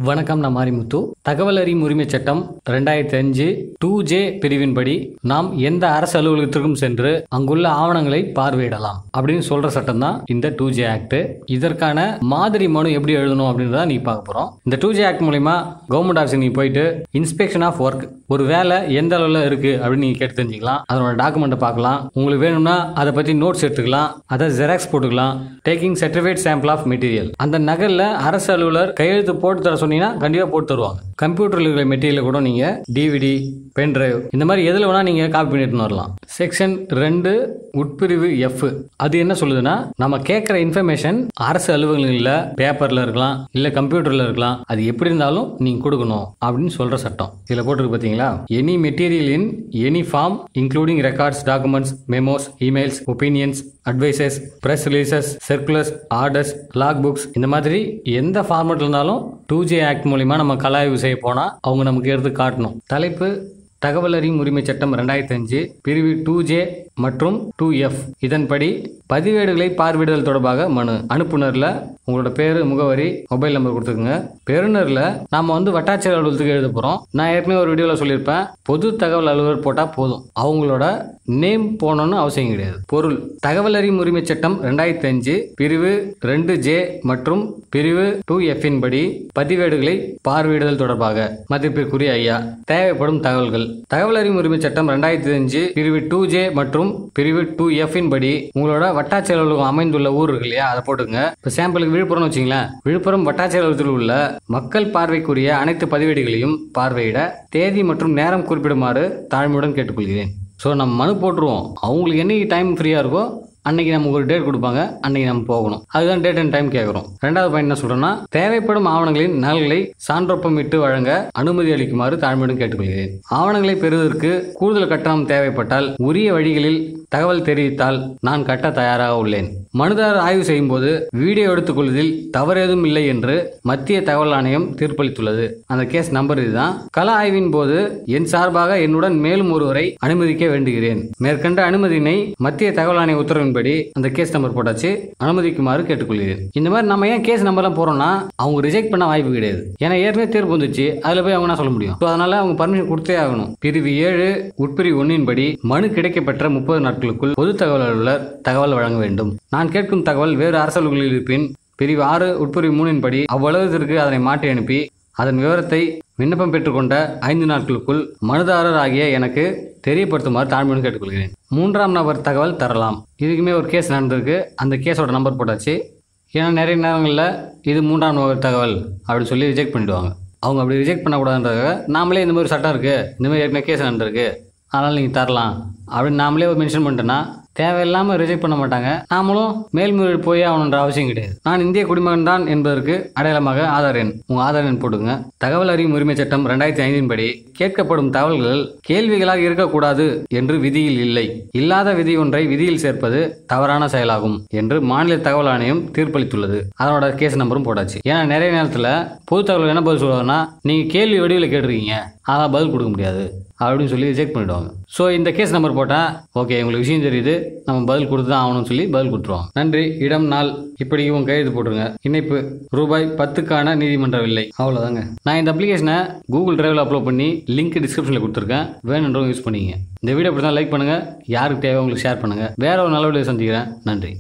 வணக்கம். நான் மாரிமுத்து. தகவல் அறியும் உரிமை சட்டம் 2005 2J பிரிவின்படி நாம் எந்த அரசு அலுவலகத்திற்கும் சென்று அங்குள்ள ஆவணங்களை பார்வையிடலாம் அப்படின்னு சொல்ற சட்டம் தான் இந்த 2J ஆக்ட். இதற்கான மாதிரி மனு எப்படி எழுதணும் அப்படின்றத நீ பார்க்க போறோம். இந்த 2J ஆக்ட் மூலமா கவர்மெண்ட் ஆஃபீஸ் நீ போயிட்டு இன்ஸ்பெக்ஷன் ஆஃப் ஒர்க், ஒரு வேலை எந்த அளவில் இருக்கு அப்படின்னு நீங்க கேட்டு தெரிஞ்சுக்கலாம். அதனோட டாக்குமெண்ட்டை பார்க்கலாம். உங்களுக்கு வேணும்னா அதை பத்தி நோட்ஸ் எடுத்துக்கலாம், அதை ஜெராக்ஸ் போட்டுக்கலாம். Taking certificate sample of material, அந்த நகல்ல அரசு அலுவலர் கையெழுத்து போட்டு தர சொன்னீங்கன்னா கண்டிப்பா போட்டு தருவாங்க. கம்ப்யூட்டர்ல இருக்கிற மெட்டீரியல் கூட நீங்க டிவிடி, பென் டிரைவ், இந்த மாதிரி எதுல வேணா நீங்க காப்பி பண்ணிட்டு வரலாம். செக்ஷன் 2 உட்பிரிவு F அது என்ன சொல்லுதுன்னா, நம்ம கேட்கிற இன்ஃபர்மேஷன் அரசு அலுவலகங்கள்ல பேப்பர்ல இருக்கலாம், இல்ல கம்ப்யூட்டர்ல இருக்கலாம், அது எப்படி இருந்தாலும் நீங்க கொடுக்கணும் அப்படின்னு சொல்ற சட்டம். இதுல போட்டுருக்கு பாத்தீங்களா, any material in any form including records, documents, memos, emails, opinions, advices, press releases, circulars, orders, log books, இந்த மாதிரி எந்த ஃபார்மேட்ல இருந்தாலும் 2J ஆக்ட் மூலமா நம்ம கலாய்வு செய்ய போனா அவங்க நமக்கு எடுத்து காட்டணும். தலைப்பு தகவல் அறியும் உரிமை சட்டம் 2005 பிரிவு 2J மற்றும் 2F. இதன்படி பதிவேடுகளை பார்வையிடுதல் தொடர்பாக மனு. அனுப்புனர்ல உங்களோட பேரு, முகவரி, மொபைல் நம்பர் கொடுத்துருங்க. பெறுநர்ல நாம வட்டாட்சியர் அலுவலகத்துக்கு எழுத போறோம். நான் ஏற்கனவே ஒரு வீடியோல சொல்லியிருப்பேன், பொது தகவல் அலுவலர் போட்டா போதும், அவங்களோட நேம் போனோம்னு அவசியம் கிடையாது. பொருள் தகவல் அறியும் உரிமை சட்டம் 2005 பிரிவு 2J மற்றும் பிரிவு 2F படி பதிவேடுகளை பார்வையிடுதல் தொடர்பாக மதிப்பிற்குரிய ஐயா தேவைப்படும் தகவல்கள். தகவல் அறியும் உரிமை சட்டம் 2005 பிரிவு 2J மற்றும் பிரிவு 2F படி உங்களோட வட்டாட்சியர் அலுவலகம் அமைந்துள்ள ஊர் இருக்கு இல்லையா, அதை போட்டுங்க. இப்போ சாம்பிளுக்கு விழுப்புரம் வச்சுங்களேன், விழுப்புரம் வட்டாட்சியர் அலுவலகத்தில் உள்ள மக்கள் பார்வைக்குரிய அனைத்து பதிவேடுகளையும் பார்வையிட தேதி மற்றும் நேரம் குறிப்பிடுமாறு தாழ்மையுடன் கேட்டுக்கொள்கிறேன். ஸோ நம்ம மனு போட்டுருவோம். அவங்களுக்கு என்னைக்கு டைம் ஃப்ரீயாக இருக்கோ அன்னைக்கு நமக்கு ஒரு டேட் கொடுப்பாங்க, அன்னைக்கு நம்ம போகணும். அதுதான் டேட் அண்ட் டைம் கேட்குறோம். ரெண்டாவது பாயிண்ட் என்ன சொல்றேன்னா, தேவைப்படும் ஆவணங்களின் நகல்களை சான்றொப்பமிட்டு வழங்க அனுமதி அளிக்குமாறு தாழ்மையுடன் கேட்டுக்கொள்கிறேன். ஆவணங்களை பெறுவதற்கு கூடுதல் கட்டணம் தேவைப்பட்டால் உரிய வழிகளில் தகவல் தெரிவித்தால் நான் கட்ட தயாராக உள்ளேன். மனுதாரர் ஆய்வு செய்யும் போது வீடியோ எடுத்துக்கொள்வதில் தவறேதும் இல்லை என்று மத்திய தகவல் ஆணையம் தீர்ப்பளித்துள்ளது. அந்த கேஸ் நம்பர் இதுதான். கள ஆய்வின் போது என் சார்பாக என்னுடன் மேலும் ஒருவரை அனுமதிக்க வேண்டுகிறேன். மேற்கண்ட அனுமதியினை மத்திய தகவல் ஆணைய உத்தரவின்படி அந்த கேஸ் நம்பர் போட்டாச்சு, அனுமதிக்குமாறு கேட்டுக்கொள்கிறேன். இந்த மாதிரி நம்ம ஏன் கேஸ் நம்பர்லாம் போறோம்னா, அவங்க ரிஜெக்ட் பண்ண வாய்ப்பு கிடையாது. ஏன்னா ஏற்கனவே தீர்ப்பு வந்துச்சு, அதுல போய் அவங்க என்ன சொல்ல முடியும். அதனால அவங்க பர்மிஷன் கொடுத்தே ஆகணும். பிரிவு 7 உட்பிரிவு 1 படி மனு கிடைக்கப்பெற்ற 30 நாட்களுக்குள் பொது தகவல் அலுவலர் தகவல் வழங்க வேண்டும். நான் கேட்கும் தகவல் வேறு அரசு அலுவலகங்களில் இருப்பின் பிரிவு 6 உட்பிரிவு 3 படி அவ்வளவிற்கு அதனை மாற்றி அனுப்பி அதன் விவரத்தை விண்ணப்பம் பெற்றுக்கொண்ட 5 நாட்களுக்குள் மனுதாரர் ஆகிய எனக்கு தெரியப்படுத்துமாறு தாழ்மையுடன் கேட்டுக்கொள்கிறேன். 3ஆம் நபர் தகவல் தரலாம். இதுக்குமே ஒரு கேஸ் நடந்திருக்கு, அந்த கேஸோட நம்பர் போட்டாச்சு. ஏன்னா நிறைய நேரங்களில் இது 3ஆம் நபர் தகவல் அப்படின்னு சொல்லி ரிஜெக்ட் பண்ணிடுவாங்க. அவங்க அப்படி ரிஜெக்ட் பண்ணக்கூடாதுன்றதுக்காக நாமளே இந்த மாதிரி சட்டம் இருக்குது, இந்த மாதிரி ஏற்கனவே கேஸ் நடந்திருக்கு, அதனால் நீங்கள் தரலாம் அப்படின்னு நாமளே ஒரு மென்ஷன் பண்ணிட்டோன்னா தேவையில்லாமல் ரிஜெக்ட் பண்ண மாட்டாங்க. நாமளும் மேல்முறையீடு போய் ஆகணுன்ற அவசியம் கிடையாது. நான் இந்திய குடிமகன் தான் என்பதற்கு அடையாளமாக ஆதார் எண், உங்கள் ஆதார் எண் போட்டுங்க. தகவல் அறியும் உரிமை சட்டம் 2005 படி கேட்கப்படும் தகவல்கள் கேள்விகளாக இருக்கக்கூடாது என்று விதியில் இல்லை. இல்லாத விதி ஒன்றை விதியில் சேர்ப்பது தவறான செயலாகும் என்று மாநில தகவல் ஆணையம் தீர்ப்பளித்துள்ளது. அதனோட கேஸ் நம்பரும் போட்டாச்சு. ஏன்னா நிறைய நேரத்தில் பொது தகவல் என்ன பதில் சொல்லுவாங்கன்னா, நீங்கள் கேள்வி வடிவில் கேட்டிருக்கீங்க, அதான் பதில் கொடுக்க முடியாது அப்படின்னு சொல்லி ரிஜெக்ட் பண்ணிடுவாங்க. ஸோ இந்த கேஸ் நம்பர் போட்டால் ஓகே, உங்களுக்கு விஷயம் தெரியுது, நம்ம பதில் கொடுத்து தான் ஆகணும்னு சொல்லி பதில் கொடுத்துருவாங்க. நன்றி. இடம், நாள் இப்படி இவங்க கையெழுத்து போட்டுருங்க. இணைப்பு ரூபாய் 10க்கான நீதிமன்ற வில்லை. அவ்வளோதாங்க. நான் இந்த அப்ளிகேஷனை கூகுள் டிரைவில் அப்லோட் பண்ணி லிங்க் டிஸ்கிரிப்ஷனில் கொடுத்துருக்கேன், வேணுன்றவங்க யூஸ் பண்ணிங்க. இந்த வீடியோ அப்படி தான் லைக் பண்ணுங்கள், யாருக்கு தேவை உங்களுக்கு ஷேர் பண்ணுங்கள். வேற ஒரு நல்ல வீடியோ சந்திக்கிறேன். நன்றி.